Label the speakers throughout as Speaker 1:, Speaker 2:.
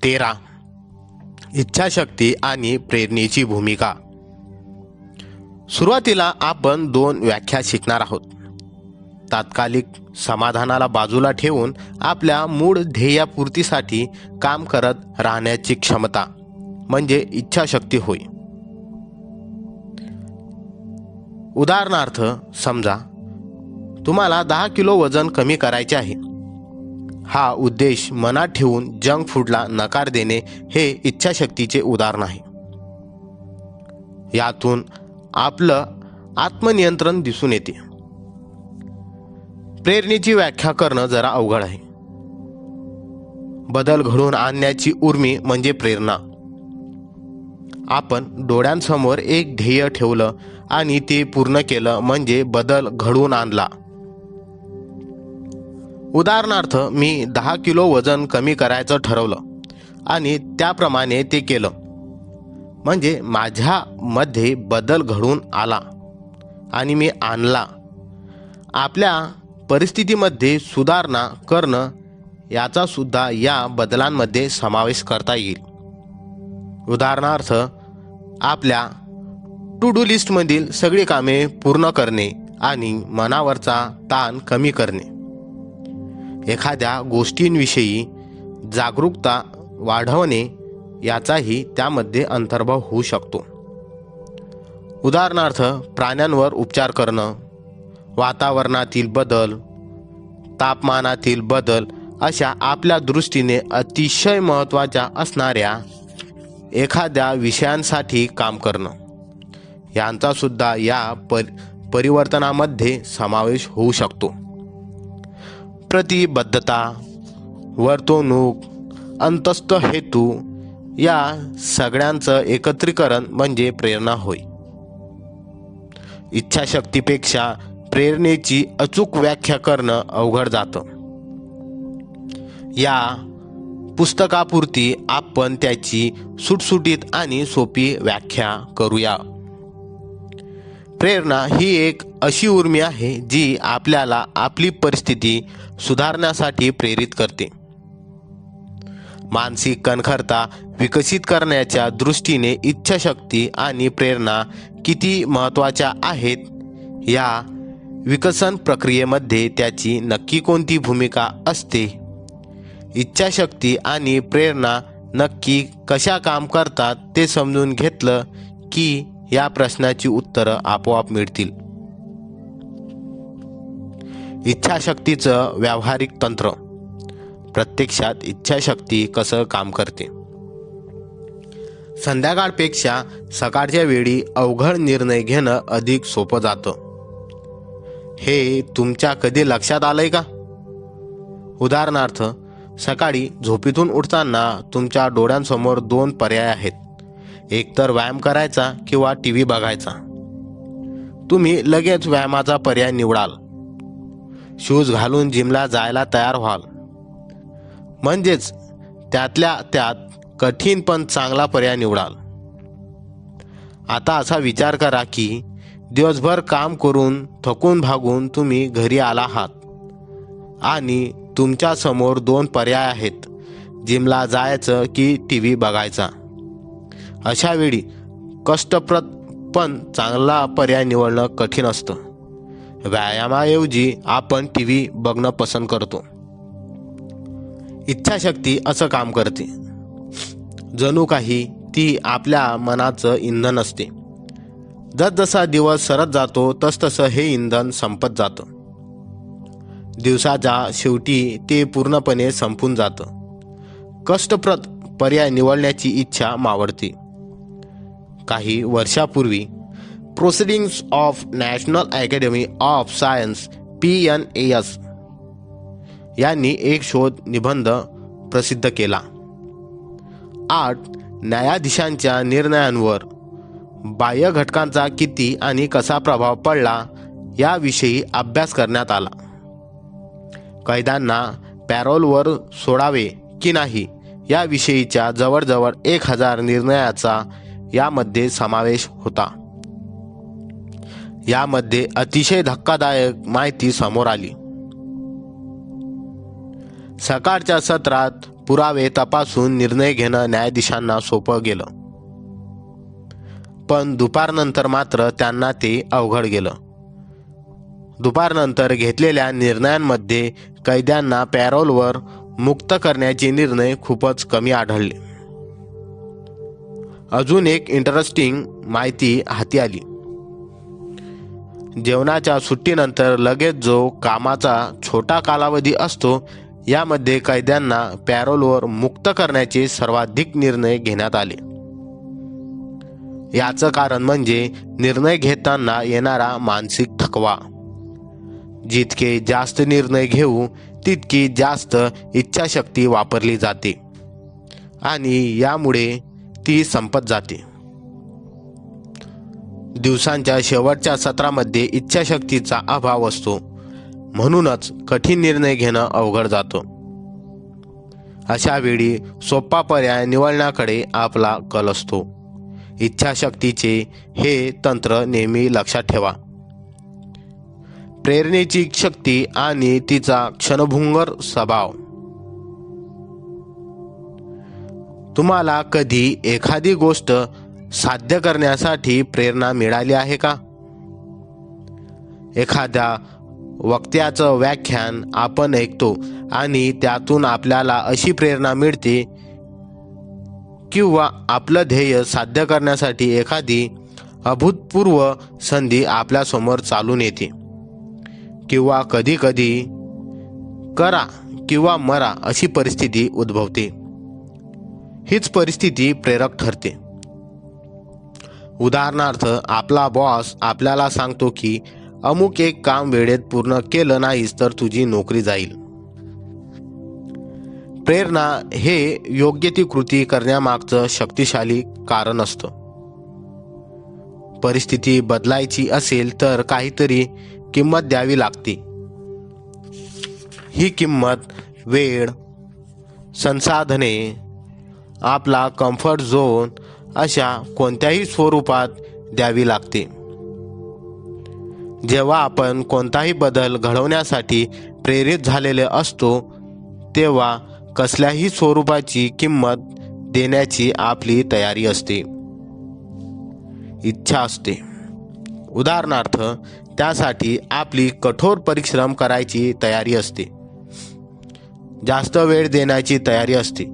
Speaker 1: 13. इच्छाशक्ती आणि प्रेरणेची भूमिका. सुरुवातीला आपण 2 व्याख्या शिकणार आहोत. तात्कालिक समाधानाला बाजूला ठेवून आपल्या मूळ ध्येयापूर्तीसाठी काम करत राहण्याची क्षमता म्हणजे इच्छाशक्ती होय. उदाहरणार्थ, समजा तुम्हाला 10 किलो वजन कमी करायचे आहे. हा उद्देश मनात ठेवून जंक फूडला नकार देणे हे इच्छाशक्तीचे उदाहरण आहे. यातून आपलं आत्मनियंत्रण दिसून येते. प्रेरणेची व्याख्या करणं जरा अवघड आहे. बदल घडवून आणण्याची उर्मी म्हणजे प्रेरणा. आपण डोळ्यांसमोर एक ध्येय ठेवलं आणि ते पूर्ण केलं म्हणजे बदल घडवून आणला. उदाहरणार्थ, मी 10 किलो वजन कमी करायचं ठरवलं आणि त्याप्रमाणे ते केलं म्हणजे माझ्यामध्ये बदल घडून आला आणि मी आणला. आपल्या परिस्थितीमध्ये सुधारणा करणं याचा सुद्धा या बदलांमध्ये समावेश करता येईल. उदाहरणार्थ, आपल्या टू डू लिस्टमधील सगळी कामे पूर्ण करणे आणि मनावरचा ताण कमी करणे. एखाद्या गोष्टींविषयी जागरूकता वाढवणे याचाही त्यामध्ये अंतर्भाव होऊ शकतो. उदाहरणार्थ, प्राण्यांवर उपचार करणं, वातावरणातील बदल, तापमानातील बदल अशा आपल्या दृष्टीने अतिशय महत्त्वाच्या असणाऱ्या एखाद्या विषयांसाठी काम करणं यांचा सुद्धा या परिवर्तनामध्ये समावेश होऊ शकतो. प्रतिबद्धता, वर्तणूक, अंतस्थ हेतू या सगळ्यांचं एकत्रीकरण म्हणजे प्रेरणा होय. इच्छाशक्तीपेक्षा प्रेरणेची अचूक व्याख्या करणं अवघड जातं. या पुस्तकापुरती आपण त्याची सुटसुटीत आणि सोपी व्याख्या करूया. प्रेरणा ही एक अशी उर्मी आहे जी आपल्याला आपली परिस्थिती सुधारण्यासाठी प्रेरित करते. मानसिक कणखरता विकसित करण्याच्या दृष्टीने इच्छाशक्ती आणि प्रेरणा किती महत्त्वाच्या आहेत, या विकसन प्रक्रियेमध्ये त्याची नक्की कोणती भूमिका असते, इच्छाशक्ती आणि प्रेरणा नक्की कशा काम करतात ते समजून घेतलं की या प्रश्नाची उत्तरं आपोआप मिळतील. इच्छाशक्तीचं व्यावहारिक तंत्र. प्रत्यक्षात इच्छाशक्ती कसं काम करते. संध्याकाळपेक्षा सकाळच्या वेळी अवघड निर्णय घेणं अधिक सोपं जातं. हे तुमच्या कधी लक्षात आलंय का? उदाहरणार्थ, सकाळी झोपेतून उठताना तुमच्या डोळ्यांसमोर 2 पर्याय आहेत. एकतर व्यायाम करायचा किंवा TV बघायचा. तुम्ही लगेच व्यायामाचा पर्याय निवडाल. शूज घालून जिमला जायला तयार व्हाल. म्हणजेच त्यातल्या त्यात कठीण पण चांगला पर्याय निवडाल. आता असा विचार करा की दिवसभर काम करून थकून भागून तुम्ही घरी आला आहात आणि तुमच्यासमोर 2 पर्याय आहेत, जिमला जायचं की TV बघायचा. अशा वेळी कष्टप्रद पण चांगला पर्याय निवडणं कठीण असतं. व्यायामाऐवजी आपण TV बघणं पसंत करतो. इच्छाशक्ती असं काम करते. जणू काही ती आपल्या मनाचं इंधन असते. जसजसा दिवस सरत जातो तसतसं हे इंधन संपत जातं. दिवसाच्या शेवटी ते पूर्णपणे संपून जातं. कष्टप्रद पर्याय निवडण्याची इच्छा मावळते. काही वर्षापूर्वी proceedings of national academy of science PNAS यांनी एक शोध निबंध प्रसिद्ध केला. 8 न्यायाधीशांच्या निर्णयांवर बाह्य घटकांचा किती आणि कसा प्रभाव पडला याविषयी अभ्यास करण्यात आला. कैद्यांना पॅरोलवर सोडावे की नाही याविषयीच्या जवळजवळ 1000 निर्णयाचा यामध्ये समावेश होता. यामध्ये अतिशय धक्कादायक माहिती समोर आली. सकाळच्या सत्रात पुरावे तपासून निर्णय घेणं न्यायाधीशांना सोपं गेलं. पण दुपारनंतर मात्र त्यांना ते अवघड गेलं. दुपारनंतर घेतलेल्या निर्णयांमध्ये कैद्यांना पॅरोलवर मुक्त करण्याचे निर्णय खूपच कमी आढळले. अजून एक इंटरेस्टिंग माहिती हाती आली. जेवणाच्या सुट्टीनंतर लगेच जो कामाचा छोटा कालावधी असतो, यामध्ये कैद्यांना पॅरोलवर मुक्त करण्याचे सर्वाधिक निर्णय घेण्यात आले. याचं कारण म्हणजे निर्णय घेताना येणारा मानसिक थकवा. जितके जास्त निर्णय घेऊ तितकी जास्त इच्छाशक्ती वापरली जाते आणि यामुळे ती संपत जाते. दिवसांच्या शेवटच्या सत्रामध्ये इच्छाशक्तीचा अभाव असतो, म्हणूनच कठीण निर्णय घेणं अवघड जातं. अशा वेळी सोपा पर्याय निवडण्याकडे आपला कल असतो. इच्छाशक्तीचे हे तंत्र नेहमी लक्षात ठेवा. प्रेरणेची शक्ती आणि तिचा क्षणभंगुर स्वभाव. तुम्हाला कधी एखादी गोष्ट साध्य करण्यासाठी प्रेरणा मिळाली आहे का? एखाद्या वक्त्याचं व्याख्यान आपण ऐकतो आणि त्यातून आपल्याला अशी प्रेरणा मिळते, किंवा आपलं ध्येय साध्य करण्यासाठी एखादी अभूतपूर्व संधी आपल्यासमोर चालून येते, किंवा कधीकधी करा किंवा मरा अशी परिस्थिती उद्भवते. हीच परिस्थिती प्रेरक ठरते. उदाहरणार्थ, आपला बॉस आपल्याला सांगतो की अमुक एक काम वेळेत पूर्ण केलं नाहीस तर तुझी नोकरी जाईल. प्रेरणा हे योग्य ती कृती करण्यामागचं शक्तिशाली कारण असतं. परिस्थिती बदलायची असेल तर काहीतरी किंमत द्यावी लागते. ही किंमत वेळ, संसाधने, आपला कम्फर्ट झोन अशा कोणत्याही स्वरूपात द्यावी लागते. जेव्हा आपण कोणताही बदल घडवण्यासाठी प्रेरित झालेले असतो, तेव्हा कसल्याही स्वरूपाची किंमत देण्याची आपली तयारी असते, इच्छा असते. उदाहरणार्थ, त्यासाठी आपली कठोर परिश्रम करायची तयारी असते, जास्त वेळ देण्याची तयारी असते,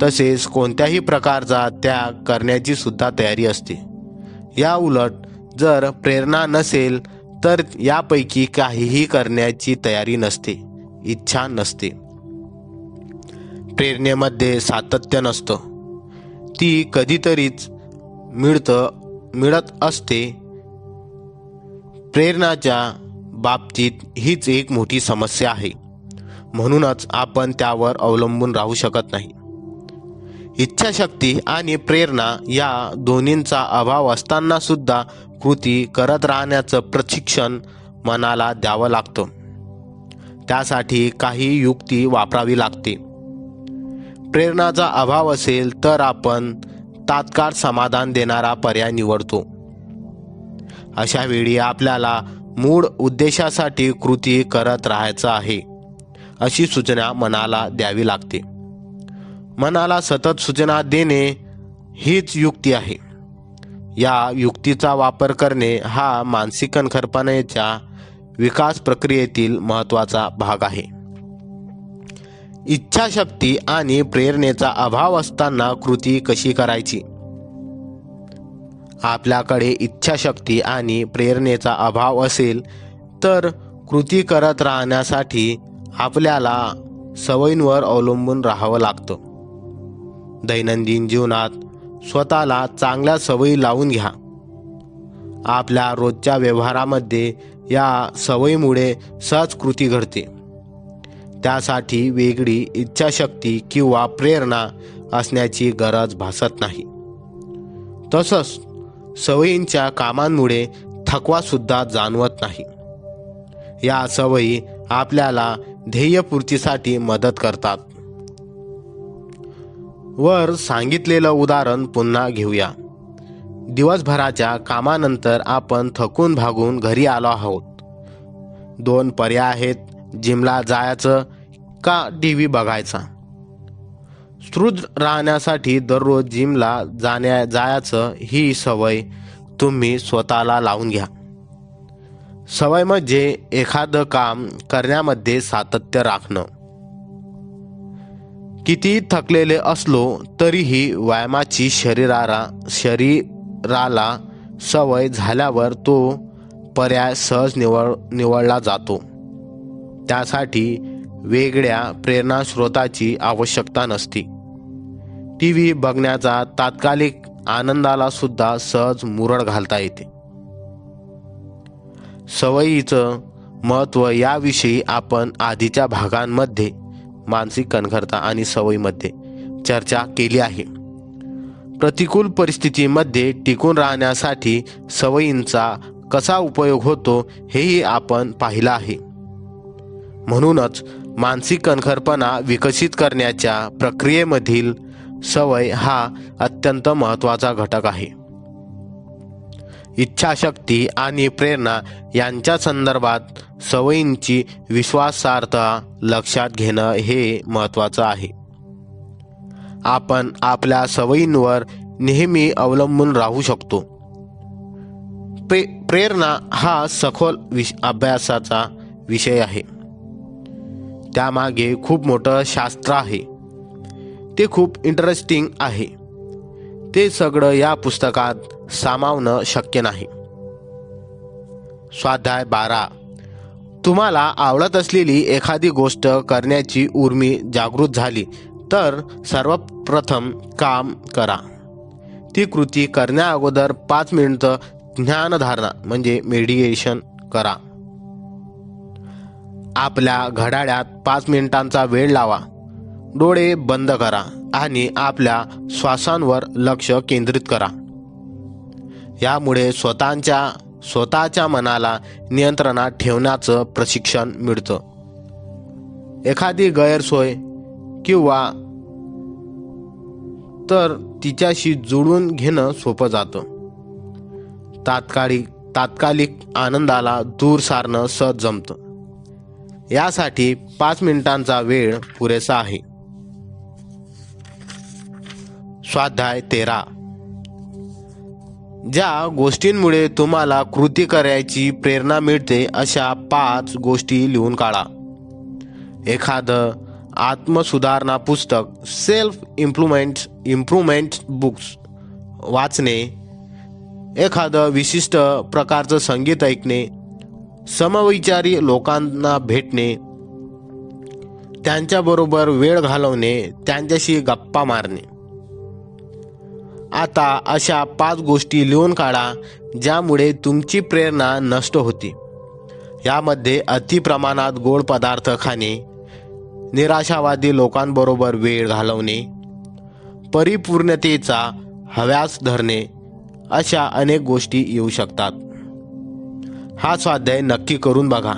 Speaker 1: तसेच कोणत्याही प्रकारचा त्याग करण्याची सुद्धा तयारी असते. या उलट जर प्रेरणा नसेल तर यापैकी काहीही करण्याची तयारी नसते, इच्छा नसते. प्रेरणेमध्ये सातत्य नसतं, ती कधीतरीच मिळत असते. प्रेरणाच्या बाबतीत हीच एक मोठी समस्या आहे, म्हणूनच आपण त्यावर अवलंबून राहू शकत नाही. इच्छाशक्ती आणि प्रेरणा या दोन्हींचा अभाव असताना सुद्धा कृती करत राहण्याचं प्रशिक्षण मनाला द्यावं लागतं. त्यासाठी काही युक्ती वापरावी लागते. प्रेरणाचा अभाव असेल तर आपण तात्काळ समाधान देणारा पर्याय निवडतो. अशा वेळी आपल्याला मूळ उद्देशासाठी कृती करत राहायचं आहे अशी सूचना मनाला द्यावी लागते. मनाला सतत सूचना देणे हीच युक्ती आहे. या युक्तीचा वापर करणे हा मानसिक खंतपणाच्या विकास प्रक्रियेतील महत्त्वाचा भाग आहे. इच्छाशक्ती आणि प्रेरणेचा अभाव असताना कृती कशी करायची? आपल्याकडे इच्छाशक्ती आणि प्रेरणेचा अभाव असेल तर कृती करत राहण्यासाठी आपल्याला सवयींवर अवलंबून राहावं लागतं. दैनंदिन जीवनात स्वतःला चांगल्या सवयी लावून घ्या. आपल्या रोजच्या व्यवहारामध्ये या सवयीमुळे सहज कृती घडते. त्यासाठी वेगळी इच्छाशक्ती किंवा प्रेरणा असण्याची गरज भासत नाही. तसंच सवयींच्या कामांमुळे थकवासुद्धा जाणवत नाही. या सवयी आपल्याला ध्येयपूर्तीसाठी मदत करतात. वर सांगितलेलं उदाहरण पुन्हा घेऊया. दिवसभराच्या कामानंतर आपण थकून भागून घरी आलो आहोत. 2 पर्याय आहेत, जिमला जायचं का टी व्ही बघायचा. सुदृढ राहण्यासाठी दररोज जिमला जायचं ही सवय तुम्ही स्वतःला लावून घ्या. सवय म्हणजे एखादं काम करण्यामध्ये सातत्य राखणं. किती थकलेले असलो तरीही व्यायामाची शरीराला सवय झाल्यावर तो पर्याय सहज निवडला जातो. त्यासाठी वेगळ्या प्रेरणास्रोताची आवश्यकता नसते. TV बघण्याचा तात्कालिक आनंदाला सुद्धा सहज मुरड घालता येते. सवयीचं महत्त्व याविषयी आपण आधीच्या भागांमध्ये मानसिक कणखरता आणि सवयीमध्ये चर्चा केली आहे. प्रतिकूल परिस्थितीमध्ये टिकून राहण्यासाठी सवयींचा कसा उपयोग होतो हेही आपण पाहिलं आहे. म्हणूनच मानसिक कणखरपणा विकसित करण्याच्या प्रक्रियेमधील सवय हा अत्यंत महत्त्वाचा घटक आहे. इच्छाशक्ती आणि प्रेरणा यांच्या संदर्भात सवयींची विश्वासार्हता लक्षात घेणं हे महत्त्वाचं आहे. आपण आपल्या सवयींवर नेहमी अवलंबून राहू शकतो. प्रेरणा हा सखोल अभ्यासाचा विषय आहे. त्यामागे खूप मोठं शास्त्र आहे. ते खूप इंटरेस्टिंग आहे. ते सगळं या पुस्तकात सामावणं शक्य नाही. स्वाध्याय 12. तुम्हाला आवडत असलेली एखादी गोष्ट करण्याची उर्मी जागृत झाली तर सर्वप्रथम काम करा. ती कृती करण्याअगोदर 5 मिनिटं ध्यानधारणा म्हणजे मेडिटेशन करा. आपल्या घड्याळात 5 मिनिटांचा वेळ लावा. डोळे बंद करा आणि आपल्या श्वासांवर लक्ष केंद्रित करा. यामुळे स्वतःच्या मनाला नियंत्रणात ठेवण्याचं प्रशिक्षण मिळतं. एखादी गैरसोय किंवा तर तिच्याशी जुळवून घेणं सोपं जातं. तात्कालिक आनंदाला दूर सारणं सहज जमतं. यासाठी 5 मिनिटांचा वेळ पुरेसा आहे. स्वाध्याय 13. ज्या गोष्टींमुळे तुम्हाला कृती करायची प्रेरणा मिळते अशा 5 गोष्टी लिहून काढा. एखादं आत्मसुधारणा पुस्तक, सेल्फ इम्प्रूव्हमेंट बुक्स वाचणे, एखादं विशिष्ट प्रकारचं संगीत ऐकणे, समविचारी लोकांना भेटणे, त्यांच्याबरोबर वेळ घालवणे, त्यांच्याशी गप्पा मारणे. आता अशा 5 गोष्टी लिहून काढा ज्यामुळे तुमची प्रेरणा नष्ट होते. यामध्ये अतिप्रमाणात गोड पदार्थ खाणे, निराशावादी लोकांबरोबर वेळ घालवणे, परिपूर्णतेचा हव्यास धरणे अशा अनेक गोष्टी येऊ शकतात. हा स्वाध्याय नक्की करून बघा.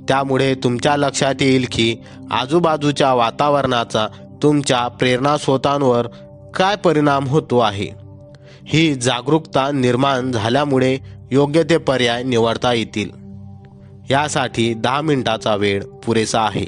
Speaker 1: त्यामुळे तुमच्या लक्षात येईल की आजूबाजूच्या वातावरणाचा तुमच्या प्रेरणास्रोतांवर काय परिणाम होतो आहे. ही जागरूकता निर्माण झाल्यामुळे योग्य ते पर्याय निवडता येतील. यासाठी 10 मिनिटाचा वेळ पुरेसा आहे.